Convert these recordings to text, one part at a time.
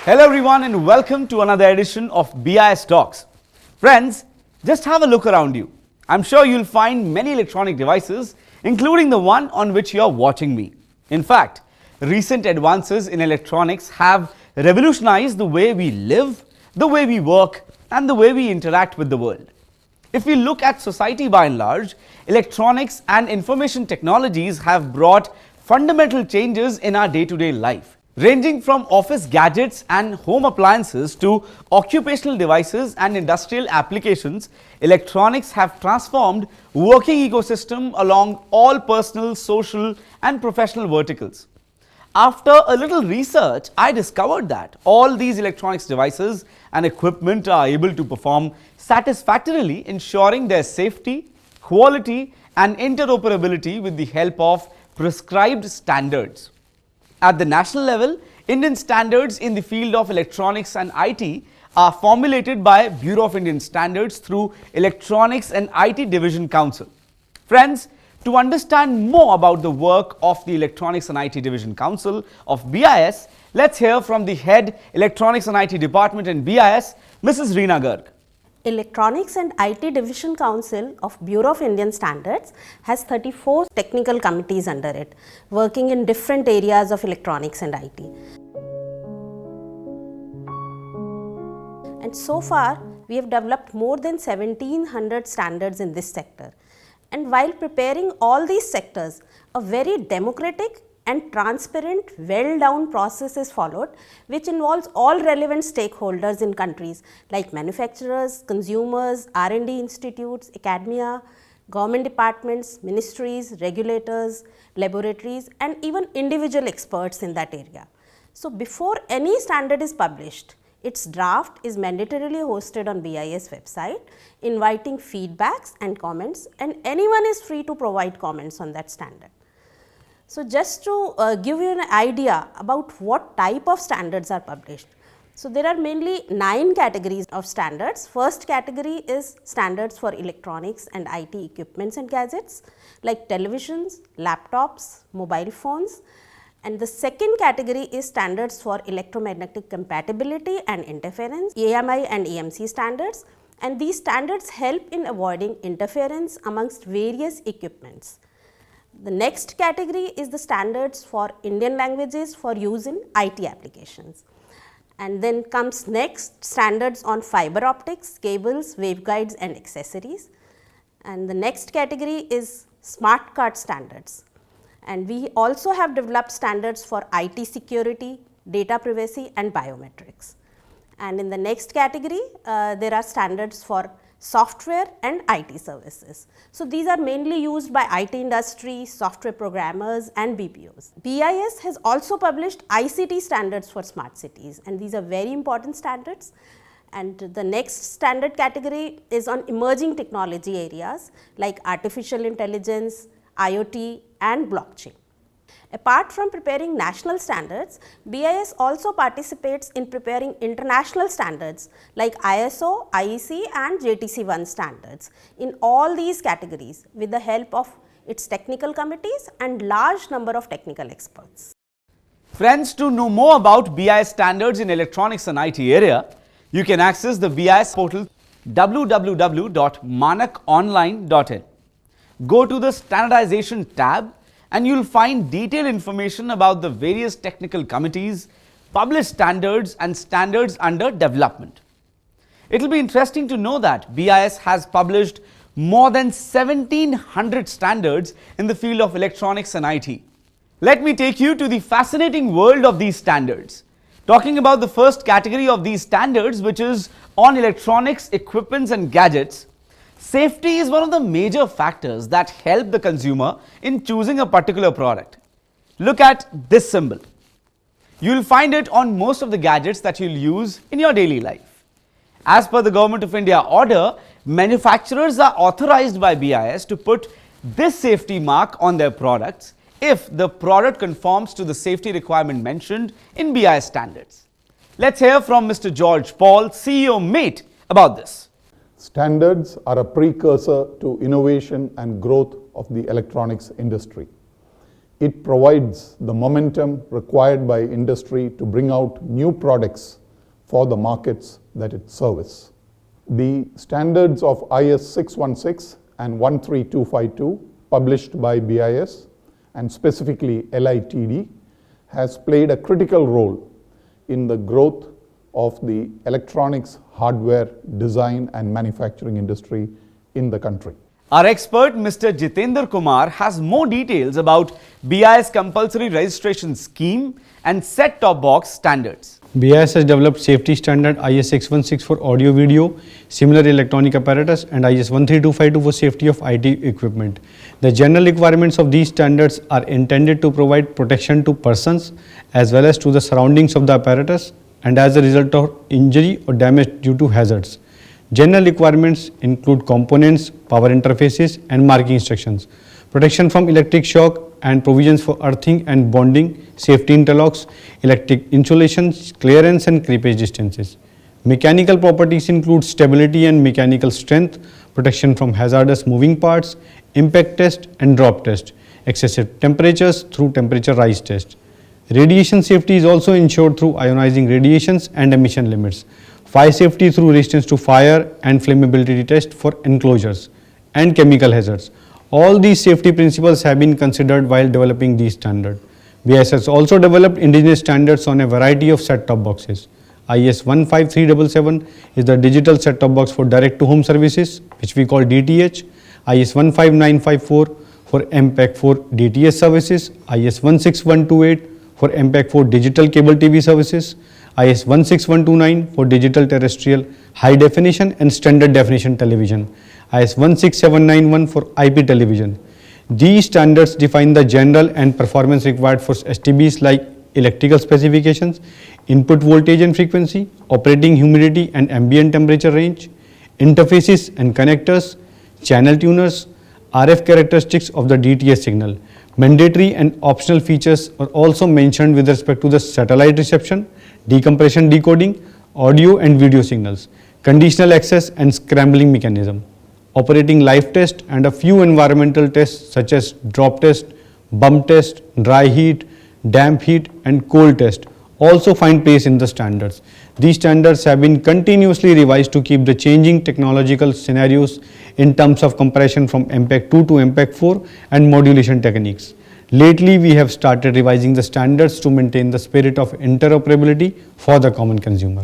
Hello everyone and welcome to another edition of BIS Talks. Friends, just have a look around you. I'm sure you'll find many electronic devices, including the one on which you're watching me. In fact, recent advances in electronics have revolutionized the way we live, the way we work, and the way we interact with the world. If we look at society by and large, electronics and information technologies have brought fundamental changes in our day-to-day life. Ranging from office gadgets and home appliances to occupational devices and industrial applications, electronics have transformed working ecosystem along all personal, social, and professional verticals. After a little research, I discovered that all these electronics devices and equipment are able to perform satisfactorily, ensuring their safety, quality, and interoperability with the help of prescribed standards. At the national level, Indian standards in the field of electronics and IT are formulated by Bureau of Indian Standards through Electronics and IT Division Council. Friends, to understand more about the work of the Electronics and IT Division Council of BIS, let's hear from the head Electronics and IT Department in BIS, Mrs. Reena Garg. Electronics and IT Division Council of Bureau of Indian Standards has 34 technical committees under it, working in different areas of electronics and IT. And so far, we have developed more than 1700 standards in this sector. And while preparing all these sectors, a very democratic and transparent, well-down process is followed, which involves all relevant stakeholders in countries like manufacturers, consumers, R&D institutes, academia, government departments, ministries, regulators, laboratories, and even individual experts in that area. So before any standard is published, its draft is mandatorily hosted on BIS website, inviting feedbacks and comments, and anyone is free to provide comments on that standard. So just to give you an idea about what type of standards are published. So there are mainly 9 categories of standards. First category is standards for electronics and IT equipments and gadgets like televisions, laptops, mobile phones. And the second category is standards for electromagnetic compatibility and interference, AMI and EMC standards. And these standards help in avoiding interference amongst various equipments. The next category is the standards for Indian languages for use in IT applications. And then comes next standards on fiber optics, cables, waveguides and accessories. And the next category is smart card standards. And we also have developed standards for IT security, data privacy and biometrics. And in the next category, there are standards for software and IT services. So these are mainly used by IT industry, software programmers and BPOs. BIS has also published ICT standards for smart cities, and these are very important standards. And the next standard category is on emerging technology areas like artificial intelligence, IoT and blockchain. Apart from preparing national standards, BIS also participates in preparing international standards like ISO, IEC and JTC1 standards in all these categories with the help of its technical committees and large number of technical experts. Friends, to know more about BIS standards in electronics and IT area, you can access the BIS portal www.manakonline.in. Go to the Standardization tab and you will find detailed information about the various technical committees, published standards and standards under development. It will be interesting to know that BIS has published more than 1700 standards in the field of electronics and IT. Let me take you to the fascinating world of these standards. Talking about the first category of these standards, which is on electronics, equipments and gadgets. Safety is one of the major factors that help the consumer in choosing a particular product. Look at this symbol. You will find it on most of the gadgets that you will use in your daily life. As per the Government of India order, manufacturers are authorized by BIS to put this safety mark on their products if the product conforms to the safety requirement mentioned in BIS standards. Let's hear from Mr. George Paul, CEO MATE, about this. Standards are a precursor to innovation and growth of the electronics industry. It provides the momentum required by industry to bring out new products for the markets that it serves. The standards of IS 616 and 13252 published by BIS and specifically LITD has played a critical role in the growth of the electronics, hardware, design and manufacturing industry in the country. Our expert Mr. Jitendra Kumar has more details about BIS compulsory registration scheme and set-top box standards. BIS has developed safety standard IS 616 for audio video, similar electronic apparatus and IS 13252 for safety of IT equipment. The general requirements of these standards are intended to provide protection to persons as well as to the surroundings of the apparatus and as a result of injury or damage due to hazards. General requirements include components, power interfaces and marking instructions, protection from electric shock and provisions for earthing and bonding, safety interlocks, electric insulation, clearance and creepage distances. Mechanical properties include stability and mechanical strength, protection from hazardous moving parts, impact test and drop test, excessive temperatures through temperature rise test. Radiation safety is also ensured through ionizing radiations and emission limits. Fire safety through resistance to fire and flammability test for enclosures and chemical hazards. All these safety principles have been considered while developing these standards. BIS has also developed indigenous standards on a variety of set-top boxes. IS 15377 is the digital set-top box for direct-to-home services, which we call DTH. IS 15954 for MPEG-4 DTH services. IS 16128 for MPEG-4 digital cable TV services. IS 16129 for digital terrestrial high definition and standard definition television. IS 16791 for IP television. These standards define the general and performance required for STBs like electrical specifications, input voltage and frequency, operating humidity and ambient temperature range, interfaces and connectors, channel tuners, RF characteristics of the DTH signal. Mandatory and optional features are also mentioned with respect to the satellite reception, decompression decoding, audio and video signals, conditional access and scrambling mechanism. Operating live test and a few environmental tests such as drop test, bump test, dry heat, damp heat and cold test also find place in the standards. These standards have been continuously revised to keep the changing technological scenarios in terms of compression from MPEG-2 to MPEG-4 and modulation techniques. Lately, we have started revising the standards to maintain the spirit of interoperability for the common consumer.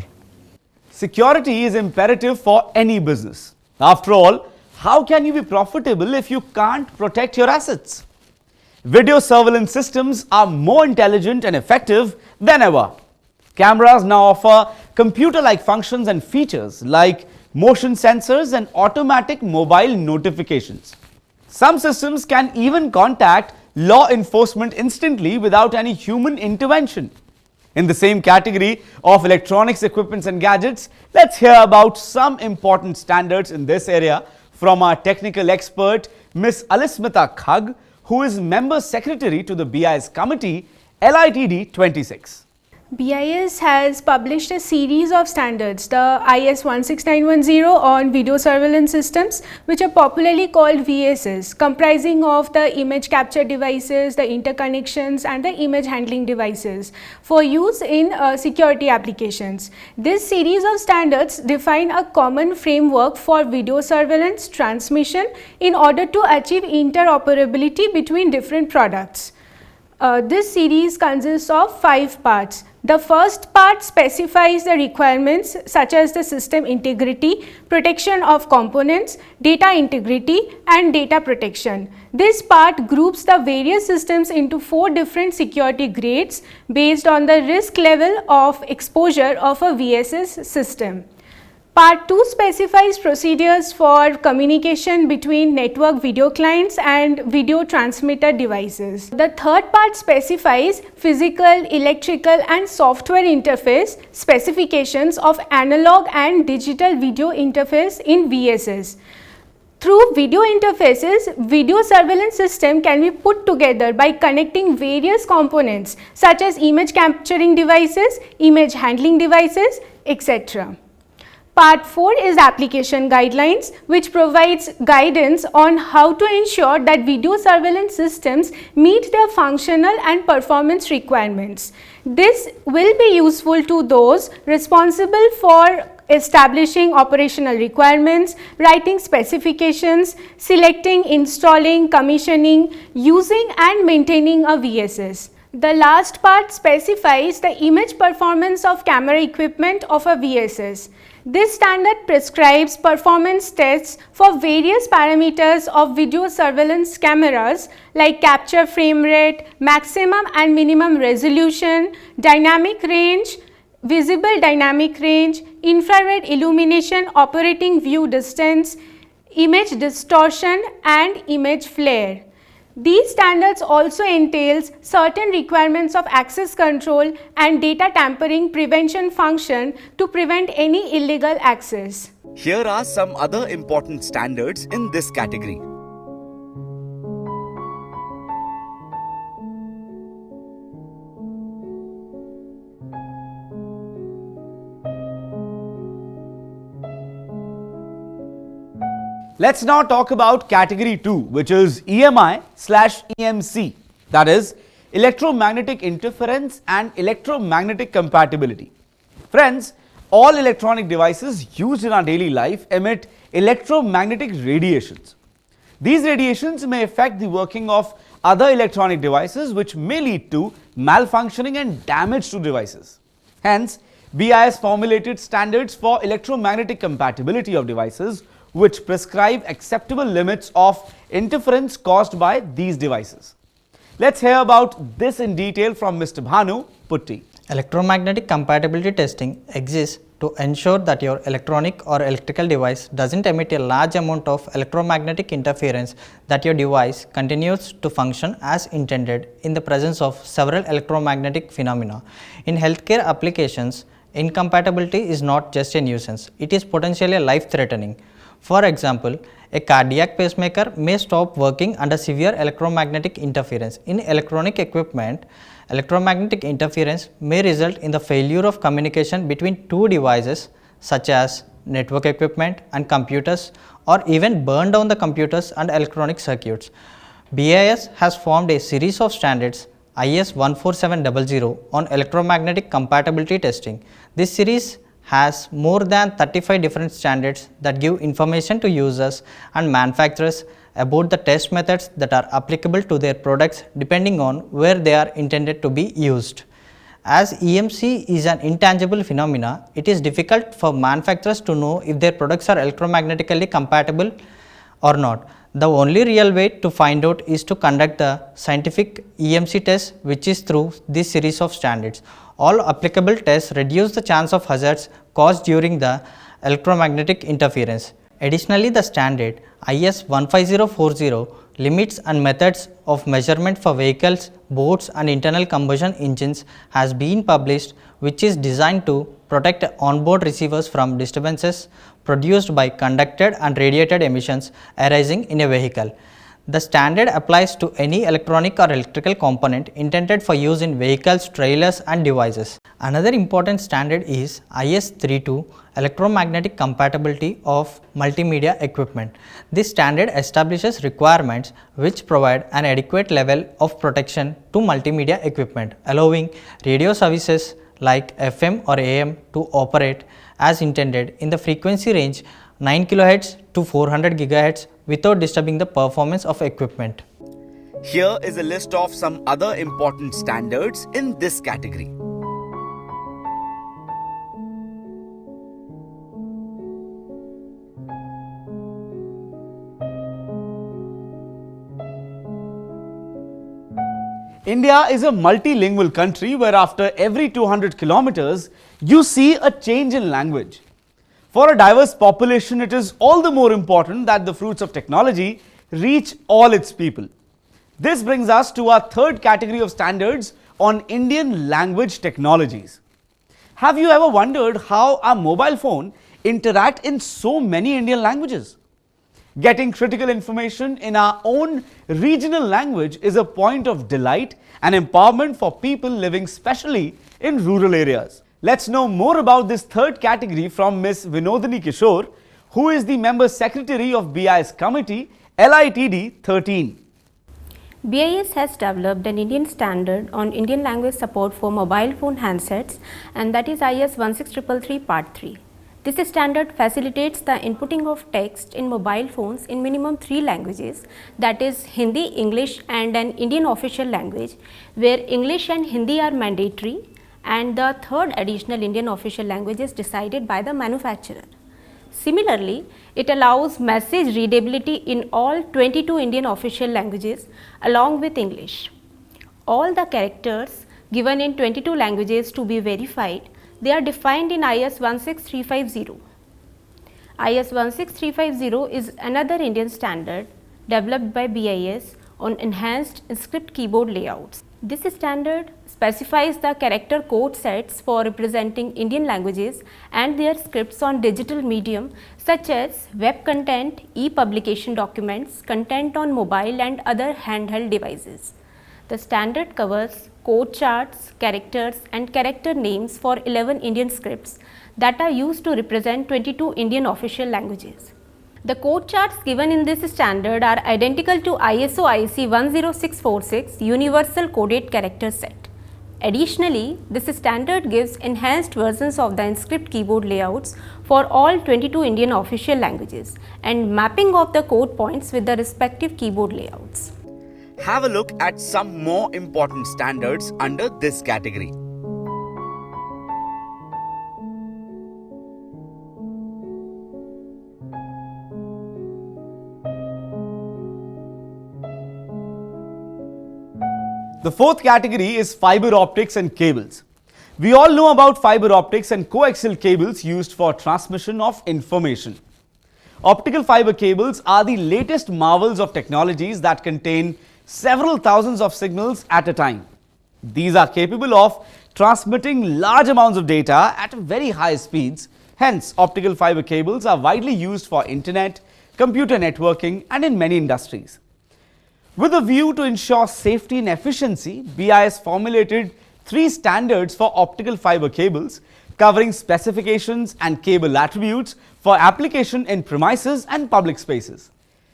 Security is imperative for any business. After all, how can you be profitable if you can't protect your assets? Video surveillance systems are more intelligent and effective than ever. Cameras now offer computer-like functions and features like motion sensors and automatic mobile notifications. Some systems can even contact law enforcement instantly without any human intervention. In the same category of electronics equipments and gadgets, let's hear about some important standards in this area from our technical expert, Ms. Alismita Khag, who is Member Secretary to the BIS Committee, LITD 26. BIS has published a series of standards, the IS 16910 on video surveillance systems, which are popularly called VSS, comprising of the image capture devices, the interconnections and the image handling devices for use in security applications. This series of standards define a common framework for video surveillance transmission in order to achieve interoperability between different products. This series consists of 5 parts. The first part specifies the requirements such as the system integrity, protection of components, data integrity and data protection. This part groups the various systems into 4 different security grades based on the risk level of exposure of a VSS system. Part 2 specifies procedures for communication between network video clients and video transmitter devices. The third part specifies physical, electrical and software interface specifications of analog and digital video interface in VSS. Through video interfaces, video surveillance system can be put together by connecting various components such as image capturing devices, image handling devices, etc. Part 4 is application guidelines, which provides guidance on how to ensure that video surveillance systems meet their functional and performance requirements. This will be useful to those responsible for establishing operational requirements, writing specifications, selecting, installing, commissioning, using and maintaining a VSS. The last part specifies the image performance of camera equipment of a VSS. This standard prescribes performance tests for various parameters of video surveillance cameras like capture frame rate, maximum and minimum resolution, dynamic range, visible dynamic range, infrared illumination, operating view distance, image distortion and image flare. These standards also entails certain requirements of access control and data tampering prevention function to prevent any illegal access. Here are some other important standards in this category. Let's now talk about category 2, which is EMI/EMC, that is Electromagnetic Interference and Electromagnetic Compatibility. Friends, all electronic devices used in our daily life emit electromagnetic radiations. These radiations may affect the working of other electronic devices, which may lead to malfunctioning and damage to devices. Hence, BIS formulated standards for electromagnetic compatibility of devices, which prescribe acceptable limits of interference caused by these devices. Let's hear about this in detail from Mr. Bhanu Putti. Electromagnetic compatibility testing exists to ensure that your electronic or electrical device doesn't emit a large amount of electromagnetic interference, that your device continues to function as intended in the presence of several electromagnetic phenomena. In healthcare applications, incompatibility is not just a nuisance, it is potentially life-threatening. For example, a cardiac pacemaker may stop working under severe electromagnetic interference. In electronic equipment, electromagnetic interference may result in the failure of communication between two devices such as network equipment and computers, or even burn down the computers and electronic circuits. BIS has formed a series of standards IS 14700 on electromagnetic compatibility testing. This series has more than 35 different standards that give information to users and manufacturers about the test methods that are applicable to their products depending on where they are intended to be used. As EMC is an intangible phenomena, it is difficult for manufacturers to know if their products are electromagnetically compatible or not. The only real way to find out is to conduct the scientific EMC test, which is through this series of standards. All applicable tests reduce the chance of hazards caused during the electromagnetic interference. Additionally, the standard IS 15040 limits and methods of measurement for vehicles, boats and internal combustion engines has been published, which is designed to protect onboard receivers from disturbances produced by conducted and radiated emissions arising in a vehicle. The standard applies to any electronic or electrical component intended for use in vehicles, trailers and devices. Another important standard is IS 32 Electromagnetic Compatibility of Multimedia Equipment. This standard establishes requirements which provide an adequate level of protection to multimedia equipment, allowing radio services like FM or AM to operate as intended in the frequency range 9 kHz to 400 GHz without disturbing the performance of equipment. Here is a list of some other important standards in this category. India is a multilingual country where after every 200 kilometers, you see a change in language. For a diverse population, it is all the more important that the fruits of technology reach all its people. This brings us to our third category of standards on Indian language technologies. Have you ever wondered how our mobile phone interact in so many Indian languages? Getting critical information in our own regional language is a point of delight and empowerment for people living especially in rural areas. Let's know more about this third category from Ms. Vinodini Kishore, who is the Member Secretary of BIS Committee LITD 13. BIS has developed an Indian standard on Indian language support for mobile phone handsets, and that is IS 16333 Part 3. This standard facilitates the inputting of text in mobile phones in minimum 3 languages, that is Hindi, English and an Indian official language, where English and Hindi are mandatory and the third additional Indian official language is decided by the manufacturer. Similarly, it allows message readability in all 22 Indian official languages along with English. All the characters given in 22 languages to be verified, they are defined in IS 16350. IS 16350 is another Indian standard developed by BIS on enhanced script keyboard layouts. This standard specifies the character code sets for representing Indian languages and their scripts on digital medium such as web content, e-publication documents, content on mobile and other handheld devices. The standard covers code charts, characters and character names for 11 Indian scripts that are used to represent 22 Indian official languages. The code charts given in this standard are identical to ISO IC 10646 Universal Coded Character Set. Additionally, this standard gives enhanced versions of the script keyboard layouts for all 22 Indian official languages and mapping of the code points with the respective keyboard layouts. Have a look at some more important standards under this category. The fourth category is fiber optics and cables. We all know about fiber optics and coaxial cables used for transmission of information. Optical fiber cables are the latest marvels of technologies that contain several thousands of signals at a time. These are capable of transmitting large amounts of data at very high speeds. Hence, optical fiber cables are widely used for internet, computer networking and in many industries. With a view to ensure safety and efficiency, BIS formulated 3 standards for optical fiber cables covering specifications and cable attributes for application in premises and public spaces.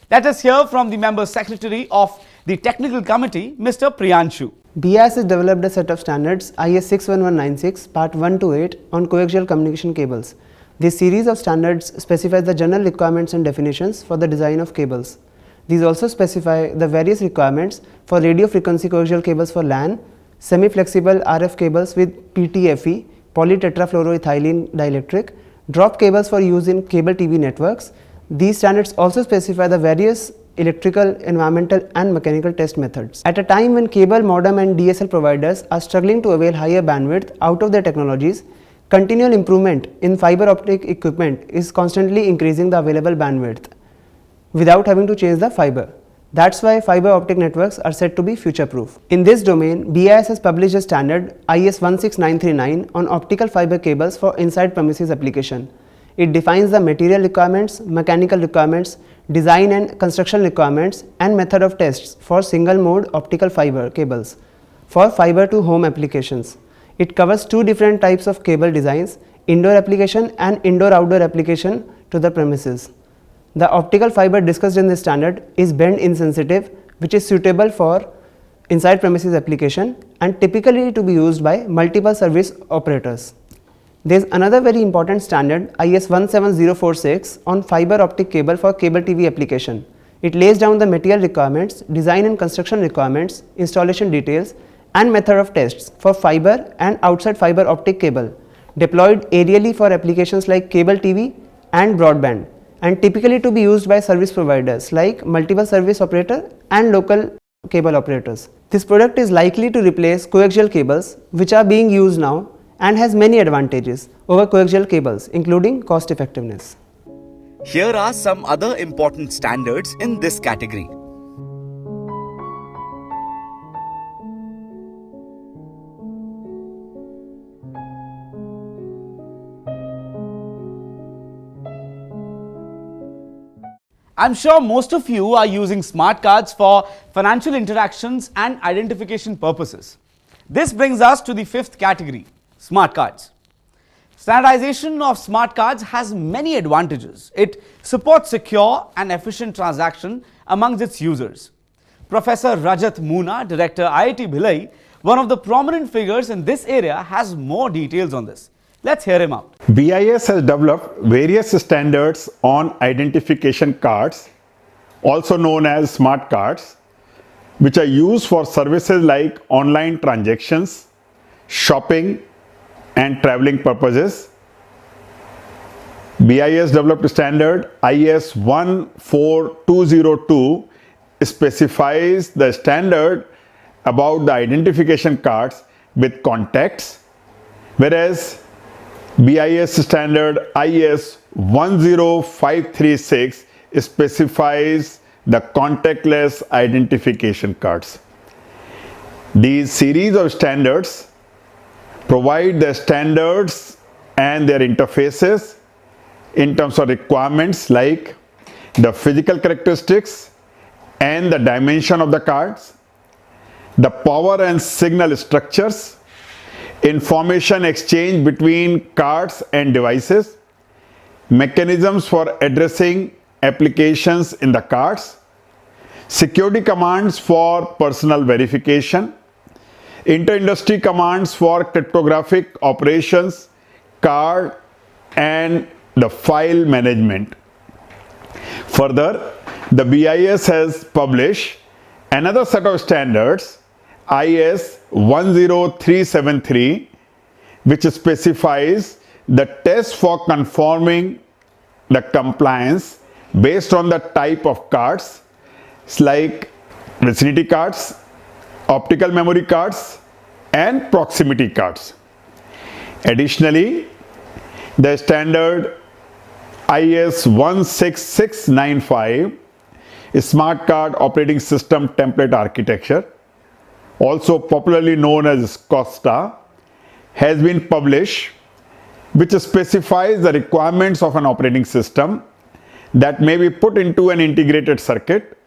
Let us hear from the Member Secretary of the Technical Committee, Mr. Priyanshu. BIS has developed a set of standards IS 61196 Part 1 to 8 on coaxial communication cables. This series of standards specifies the general requirements and definitions for the design of cables. These also specify the various requirements for radio frequency coaxial cables for LAN, semi-flexible RF cables with PTFE, polytetrafluoroethylene dielectric, drop cables for use in cable TV networks. These standards also specify the various electrical, environmental and mechanical test methods. At a time when cable, modem and DSL providers are struggling to avail higher bandwidth out of their technologies, continual improvement in fiber optic equipment is constantly increasing the available bandwidth without having to change the fiber. That's why fiber optic networks are said to be future proof. In this domain, BIS has published a standard IS 16939 on optical fiber cables for inside premises application. It defines the material requirements, mechanical requirements, design and construction requirements and method of tests for single mode optical fiber cables for fiber to home applications. It covers 2 different types of cable designs, indoor application and indoor-outdoor application to the premises. The optical fiber discussed in this standard is bend insensitive, which is suitable for inside premises application and typically to be used by multiple service operators. There is another very important standard IS 17046 on fiber optic cable for cable TV application. It lays down the material requirements, design and construction requirements, installation details and method of tests for fiber and outside fiber optic cable deployed aerially for applications like cable TV and broadband, and typically to be used by service providers like multiple service operator and local cable operators. This product is likely to replace coaxial cables which are being used now and has many advantages over coaxial cables, including cost effectiveness. Here are some other important standards in this category. I'm sure most of you are using smart cards for financial interactions and identification purposes. This brings us to the 5th category, smart cards. Standardization of smart cards has many advantages. It supports secure and efficient transaction amongst its users. Professor Rajat Moona, Director IIT Bhilai, one of the prominent figures in this area, has more details on this. Let's hear him out. BIS has developed various standards on identification cards, also known as smart cards, which are used for services like online transactions, shopping, and traveling purposes. BIS developed standard IS 14202 specifies the standard about the identification cards with contacts, whereas BIS standard IS 10536 specifies the contactless identification cards. These series of standards provide the standards and their interfaces in terms of requirements like the physical characteristics and the dimension of the cards, the power and signal structures, information exchange between cards and devices, mechanisms for addressing applications in the cards, security commands for personal verification, inter-industry commands for cryptographic operations, card and the file management. Further, the BIS has published another set of standards, IS 10373, which specifies the test for confirming the compliance based on the type of cards like vicinity cards, optical memory cards, and proximity cards. Additionally, the standard IS 16695, Smart Card Operating System Template Architecture, also popularly known as SCOSTA, has been published, which specifies the requirements of an operating system that may be put into an integrated circuit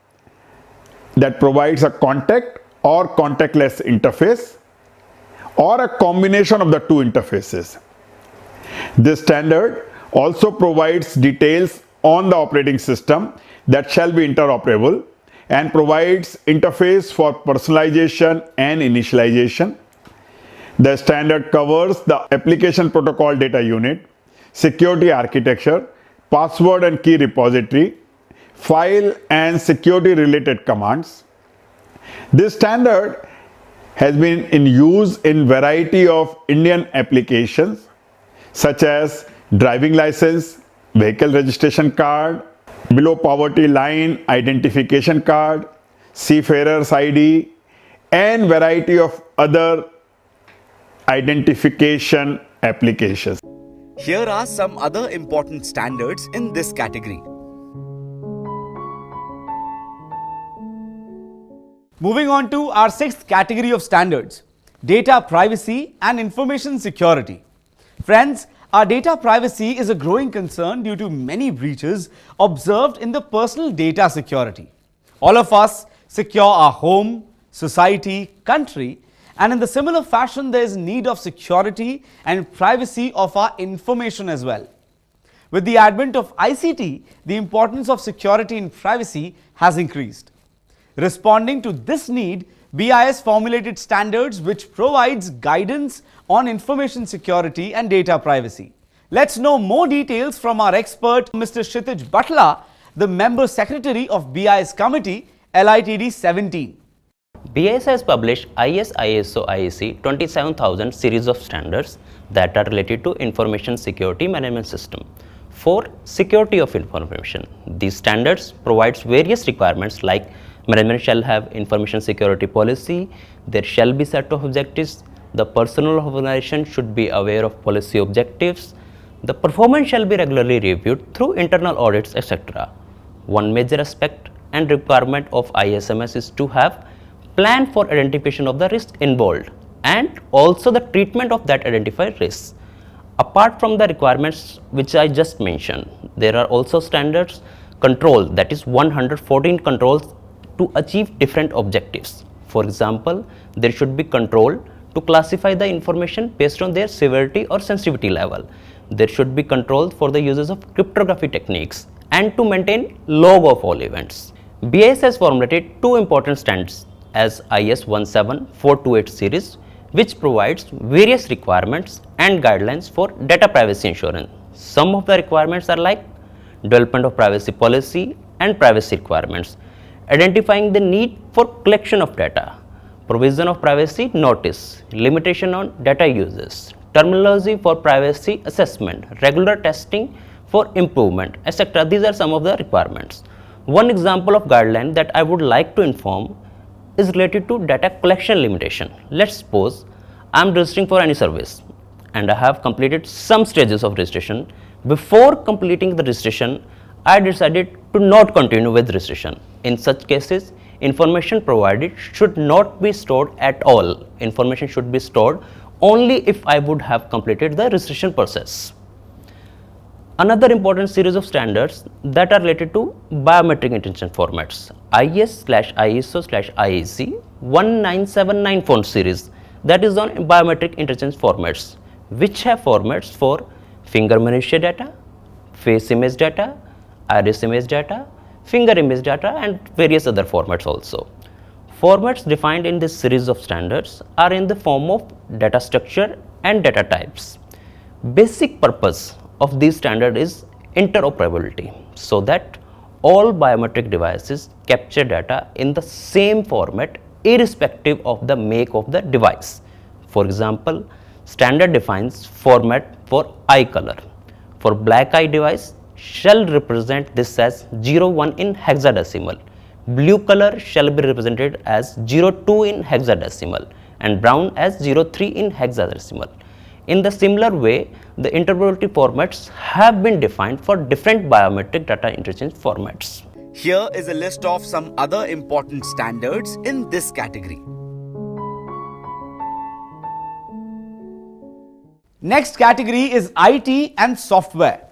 that provides a contact or contactless interface or a combination of the two interfaces. This standard also provides details on the operating system that shall be interoperable and provides interface for personalization and initialization. The standard covers the application protocol data unit, security architecture, password and key repository, file and security related commands. This standard has been in use in variety of Indian applications such as driving license, vehicle registration card, below poverty line identification card, seafarer's ID, and variety of other identification applications. Here are some other important standards in this category. Moving on to our sixth category of standards, data privacy and information security. Friends, our data privacy is a growing concern due to many breaches observed in the personal data security. All of us secure our home, society, country, and in the similar fashion there is need of security and privacy of our information as well. With the advent of ICT, the importance of security and privacy has increased. Responding to this need, BIS formulated standards which provides guidance on information security and data privacy. Let's know more details from our expert, Mr. Kshitij Batla, the Member Secretary of BIS Committee, LITD 17. BIS has published IS, ISO, IEC 27000 series of standards that are related to information security management system. For security of information, these standards provides various requirements like management shall have information security policy, there shall be set of objectives, the personnel of organization should be aware of policy objectives, the performance shall be regularly reviewed through internal audits, etc. One major aspect and requirement of ISMS is to have plan for identification of the risk involved and also the treatment of that identified risks. Apart from the requirements which I just mentioned, there are also standards control, that is 114 controls to achieve different objectives. For example, there should be control to classify the information based on their severity or sensitivity level. There should be controls for the uses of cryptography techniques and to maintain log of all events. BIS has formulated two important standards as IS 17428 series, which provides various requirements and guidelines for data privacy insurance. Some of the requirements are like development of privacy policy and privacy requirements, identifying the need for collection of data, provision of privacy notice, limitation on data uses, terminology for privacy assessment, regular testing for improvement, etc. These are some of the requirements. One example of guideline that I would like to inform is related to data collection limitation. Let's suppose I am registering for any service and I have completed some stages of registration. Before completing the registration, I decided to not continue with registration. In such cases, information provided should not be stored at all. Information should be stored only if I would have completed the registration process. Another important series of standards that are related to biometric intention formats, IS/ISO/IEC 19794 series, that is on biometric interchange formats, which have formats for finger minutia data, face image data, iris image data, finger image data, and various other formats also. Formats defined in this series of standards are in the form of data structure and data types. Basic purpose of these standards is interoperability, so that all biometric devices capture data in the same format irrespective of the make of the device. For example, standard defines format for eye color. For black eye device, shall represent this as 01 in hexadecimal. Blue color shall be represented as 02 in hexadecimal and brown as 03 in hexadecimal. In the similar way, the interoperability formats have been defined for different biometric data interchange formats. Here is a list of some other important standards in this category. Next category is IT and software.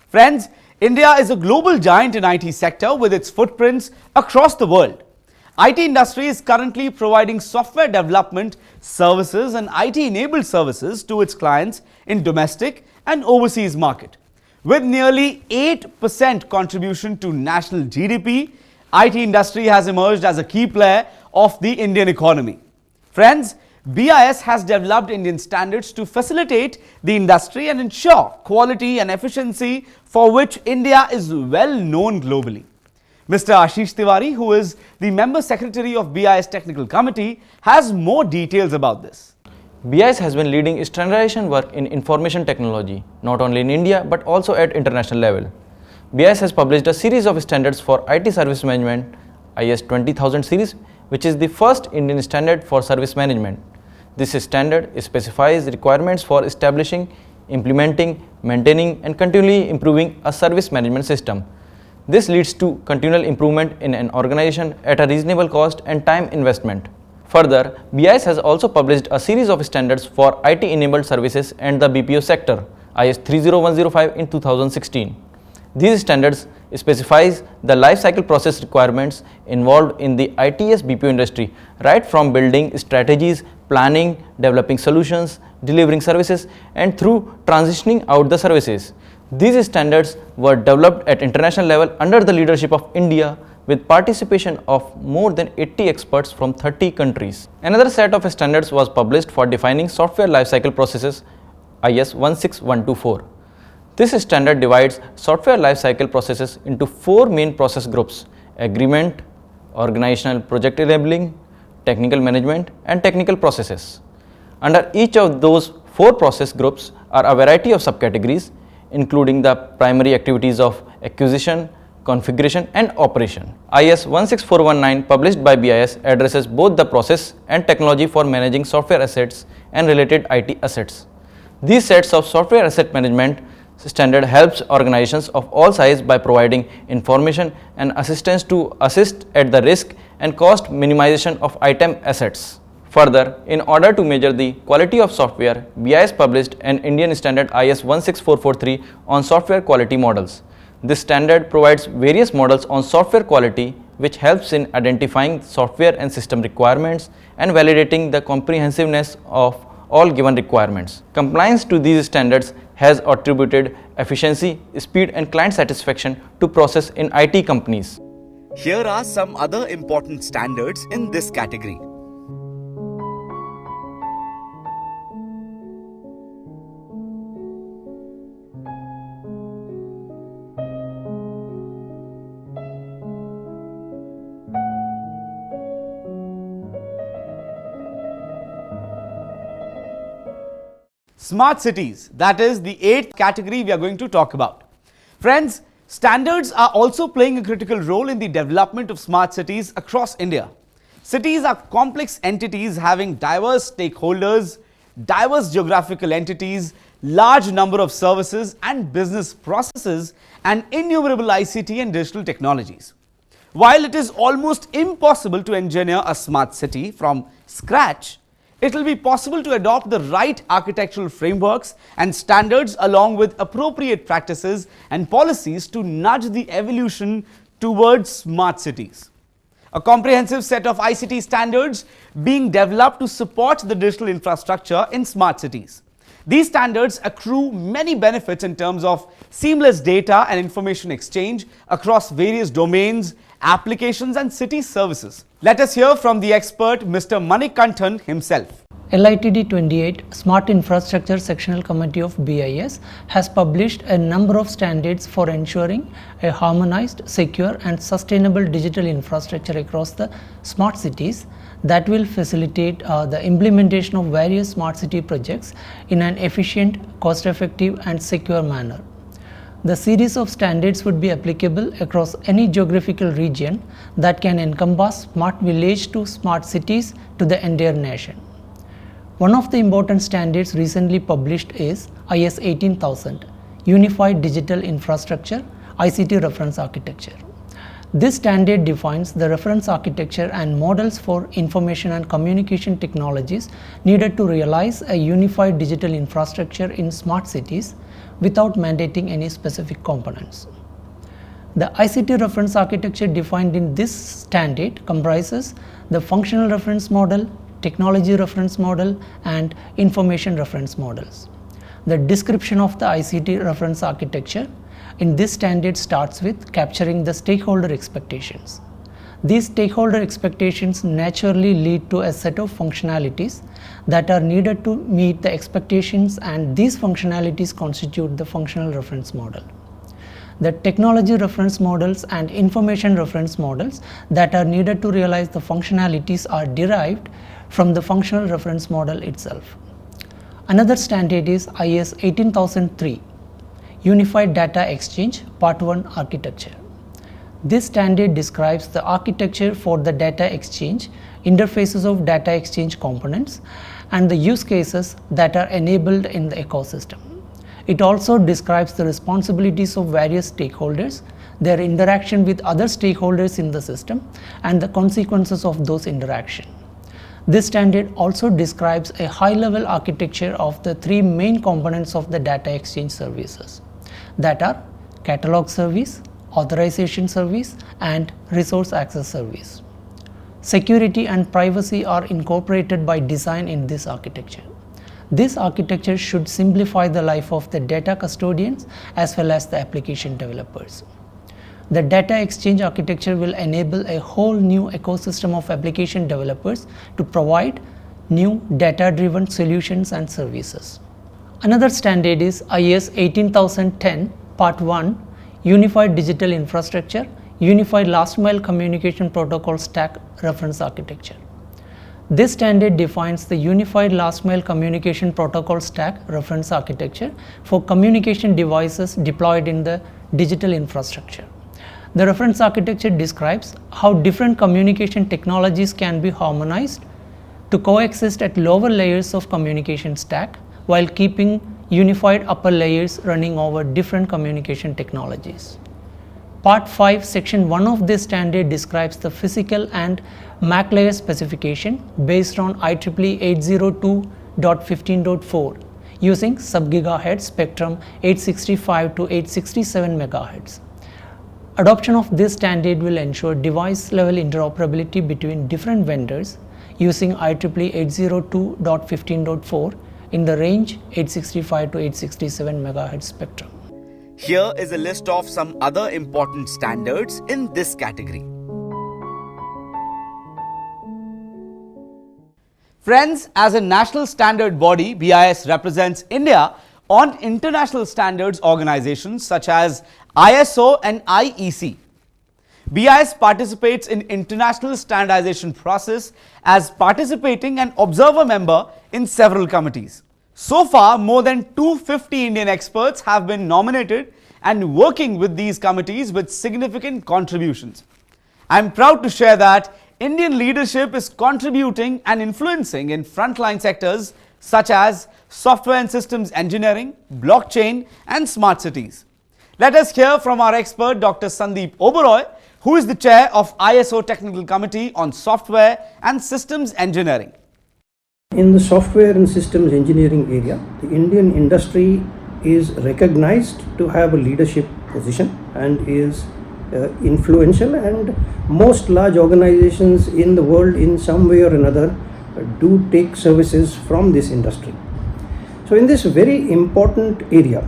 Friends, India is a global giant in IT sector with its footprints across the world. IT industry is currently providing software development services and IT-enabled services to its clients in domestic and overseas market. With nearly 8% contribution to national GDP, IT industry has emerged as a key player of the Indian economy. Friends, BIS has developed Indian standards to facilitate the industry and ensure quality and efficiency, for which India is well known globally. Mr. Ashish Tiwari, who is the Member Secretary of BIS Technical Committee, has more details about this. BIS has been leading standardization work in information technology, not only in India but also at international level. BIS has published a series of standards for IT service management, IS 20000 series, which is the first Indian standard for service management. This standard specifies requirements for establishing, implementing, maintaining and continually improving a service management system. This leads to continual improvement in an organization at a reasonable cost and time investment. Further, BIS has also published a series of standards for IT-enabled services and the BPO sector, IS 30105 in 2016. These standards specifies the life cycle process requirements involved in the ITS BPO industry, right from building strategies, planning, developing solutions, delivering services, and through transitioning out the services. These standards were developed at international level under the leadership of India, with participation of more than 80 experts from 30 countries. Another set of standards was published for defining software lifecycle processes, IS 16124. This standard divides software lifecycle processes into 4 main process groups: agreement, organizational project enabling, technical management, and technical processes. Under each of those 4 process groups are a variety of subcategories, including the primary activities of acquisition, configuration, and operation. IS 16419 published by BIS addresses both the process and technology for managing software assets and related IT assets. These sets of software asset management standard helps organizations of all sizes by providing information and assistance to assist at the risk and cost minimization of item assets. Further, in order to measure the quality of software, BIS published an Indian standard IS 16443 on software quality models. This standard provides various models on software quality which helps in identifying software and system requirements and validating the comprehensiveness of all given requirements. Compliance to these standards has attributed efficiency, speed and client satisfaction to process in IT companies. Here are some other important standards in this category. Smart cities, that is the 8th category we are going to talk about. Friends, standards are also playing a critical role in the development of smart cities across India. Cities are complex entities having diverse stakeholders, diverse geographical entities, large number of services and business processes, and innumerable ICT and digital technologies. While it is almost impossible to engineer a smart city from scratch, it will be possible to adopt the right architectural frameworks and standards along with appropriate practices and policies to nudge the evolution towards smart cities. A comprehensive set of ICT standards being developed to support the digital infrastructure in smart cities. These standards accrue many benefits in terms of seamless data and information exchange across various domains, applications and city services. Let us hear from the expert Mr. Manikanthan himself. LITD 28 Smart Infrastructure Sectional Committee of BIS has published a number of standards for ensuring a harmonized, secure and sustainable digital infrastructure across the smart cities that will facilitate the implementation of various smart city projects in an efficient, cost-effective and secure manner. The series of standards would be applicable across any geographical region that can encompass smart village to smart cities to the entire nation. One of the important standards recently published is IS 18000 Unified Digital Infrastructure ICT Reference Architecture. This standard defines the reference architecture and models for information and communication technologies needed to realize a unified digital infrastructure in smart cities without mandating any specific components. The ICT reference architecture defined in this standard comprises the functional reference model, technology reference model and information reference models. The description of the ICT reference architecture in this standard starts with capturing the stakeholder expectations. These stakeholder expectations naturally lead to a set of functionalities that are needed to meet the expectations, and these functionalities constitute the functional reference model. The technology reference models and information reference models that are needed to realize the functionalities are derived from the functional reference model itself. Another standard is IS 18003 Unified Data Exchange Part 1 Architecture. This standard describes the architecture for the data exchange, interfaces of data exchange components, and the use cases that are enabled in the ecosystem. It also describes the responsibilities of various stakeholders, their interaction with other stakeholders in the system, and the consequences of those interactions. This standard also describes a high-level architecture of the three main components of the data exchange services, that are catalog service, authorization service, and resource access service. Security and privacy are incorporated by design in this architecture. This architecture should simplify the life of the data custodians as well as the application developers. The data exchange architecture will enable a whole new ecosystem of application developers to provide new data-driven solutions and services. Another standard is IS 18010 Part 1 Unified Digital Infrastructure Unified Last Mile Communication Protocol Stack Reference Architecture. This standard defines the Unified Last Mile Communication Protocol Stack Reference Architecture for communication devices deployed in the digital infrastructure. The reference architecture describes how different communication technologies can be harmonized to coexist at lower layers of communication stack while keeping unified upper layers running over different communication technologies. Part 5, Section 1 of this standard describes the physical and MAC layer specification based on IEEE 802.15.4 using sub-gigahertz spectrum 865 to 867 MHz. Adoption of this standard will ensure device-level interoperability between different vendors using IEEE 802.15.4 in the range 865 to 867 MHz spectrum. Here is a list of some other important standards in this category. Friends, as a national standard body, BIS represents India on international standards organizations such as ISO and IEC. BIS participates in international standardization process as participating and observer member in several committees. So far, more than 250 Indian experts have been nominated and working with these committees with significant contributions. I am proud to share that Indian leadership is contributing and influencing in frontline sectors such as software and systems engineering, blockchain and smart cities. Let us hear from our expert Dr. Sandeep Oberoi, who is the chair of ISO Technical Committee on Software and Systems Engineering. In the software and systems engineering area, the Indian industry is recognized to have a leadership position and is influential, and most large organizations in the world in some way or another do take services from this industry. So in this very important area,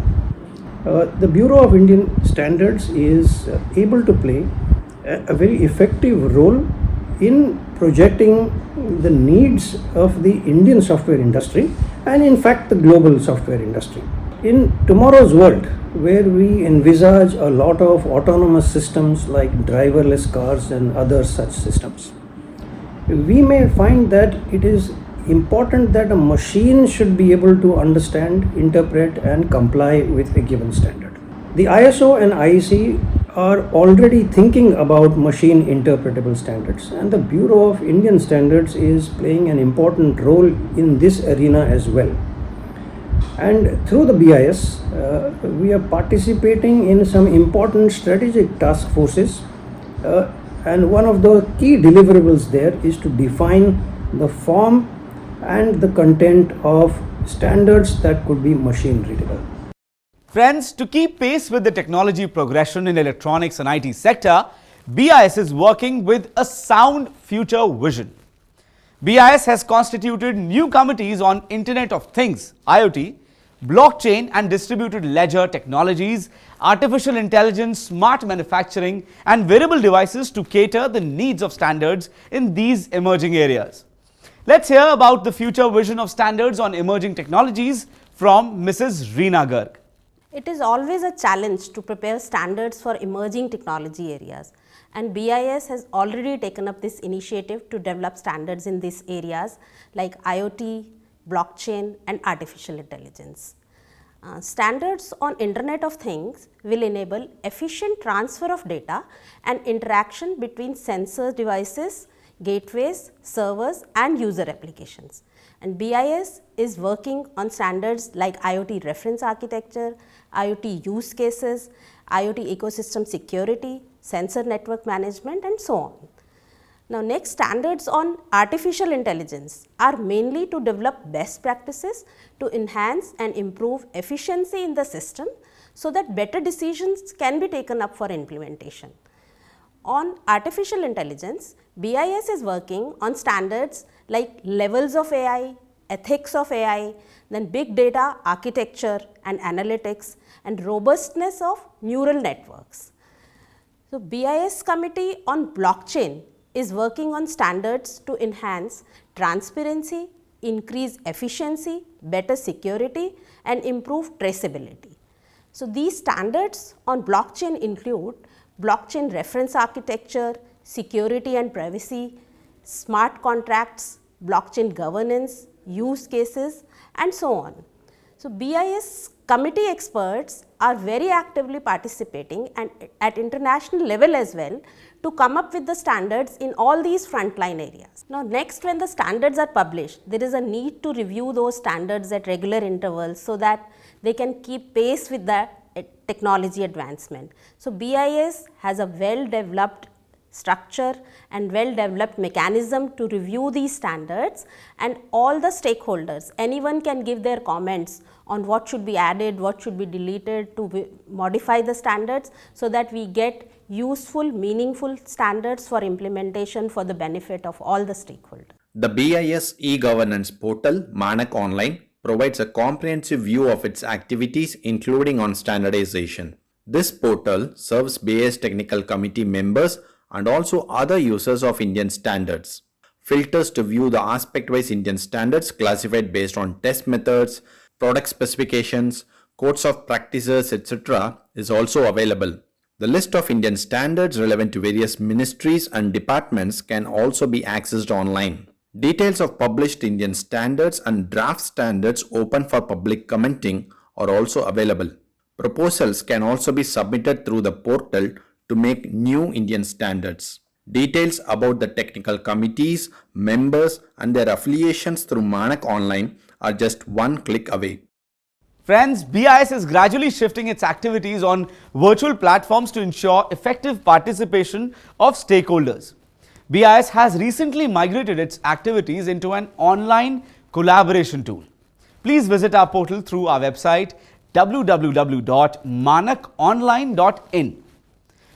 the Bureau of Indian Standards is able to play a very effective role in projecting the needs of the Indian software industry and in fact the global software industry. In tomorrow's world, where we envisage a lot of autonomous systems like driverless cars and other such systems, we may find that it is important that a machine should be able to understand, interpret and comply with a given standard. The ISO and IEC are already thinking about machine interpretable standards, and the Bureau of Indian Standards is playing an important role in this arena as well. And through the BIS, we are participating in some important strategic task forces, and one of the key deliverables there is to define the form and the content of standards that could be machine readable. Friends, to keep pace with the technology progression in electronics and IT sector, BIS is working with a sound future vision. BIS has constituted new committees on Internet of Things, IoT, blockchain and distributed ledger technologies, artificial intelligence, smart manufacturing and wearable devices to cater the needs of standards in these emerging areas. Let's hear about the future vision of standards on emerging technologies from Mrs. Reena Garg. It is always a challenge to prepare standards for emerging technology areas, and BIS has already taken up this initiative to develop standards in these areas like IoT, blockchain and artificial intelligence. Standards on Internet of Things will enable efficient transfer of data and interaction between sensor devices, gateways, servers and user applications. And BIS is working on standards like IoT reference architecture, IoT use cases, IoT ecosystem security, sensor network management and so on. Now next, standards on artificial intelligence are mainly to develop best practices to enhance and improve efficiency in the system so that better decisions can be taken up for implementation. On artificial intelligence, BIS is working on standards like levels of AI, ethics of AI, then big data architecture and analytics and robustness of neural networks. So BIS committee on blockchain is working on standards to enhance transparency, increase efficiency, better security and improve traceability. So these standards on blockchain include blockchain reference architecture, security and privacy, smart contracts, blockchain governance, use cases and so on. So BIS committee experts are very actively participating and at international level as well to come up with the standards in all these frontline areas. Now next, when the standards are published, there is a need to review those standards at regular intervals so that they can keep pace with the technology advancement. So BIS has a well developed structure and well developed mechanism to review these standards, and all the stakeholders, anyone can give their comments on what should be added, what should be deleted to modify the standards, so that we get useful, meaningful standards for implementation for the benefit of all the stakeholders. The BIS e-governance portal, Manak Online, provides a comprehensive view of its activities, including on standardization. This portal serves BIS Technical Committee members and also other users of Indian standards. Filters to view the aspect-wise Indian standards classified based on test methods, product specifications, codes of practices, etc. is also available. The list of Indian standards relevant to various ministries and departments can also be accessed online. Details of published Indian standards and draft standards open for public commenting are also available. Proposals can also be submitted through the portal to make new Indian standards. Details about the technical committees, members and their affiliations through Manak Online are just one click away. Friends, BIS is gradually shifting its activities on virtual platforms to ensure effective participation of stakeholders. BIS has recently migrated its activities into an online collaboration tool. Please visit our portal through our website www.manakonline.in.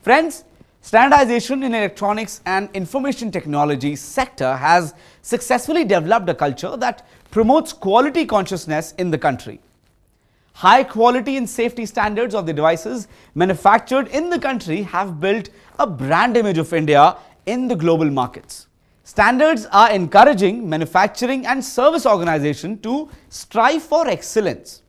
Friends, standardization in electronics and information technology sector has successfully developed a culture that promotes quality consciousness in the country. High quality and safety standards of the devices manufactured in the country have built a brand image of India in the global markets. Standards are encouraging manufacturing and service organizations to strive for excellence.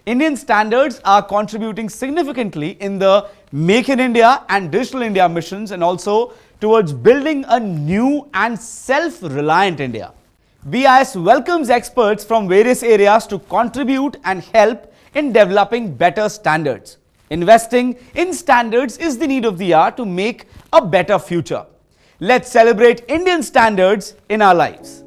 Indian standards are contributing significantly in the Make in India and Digital India missions, and also towards building a new and self-reliant India. BIS welcomes experts from various areas to contribute and help in developing better standards. Investing in standards is the need of the hour to make a better future. Let's celebrate Indian standards in our lives.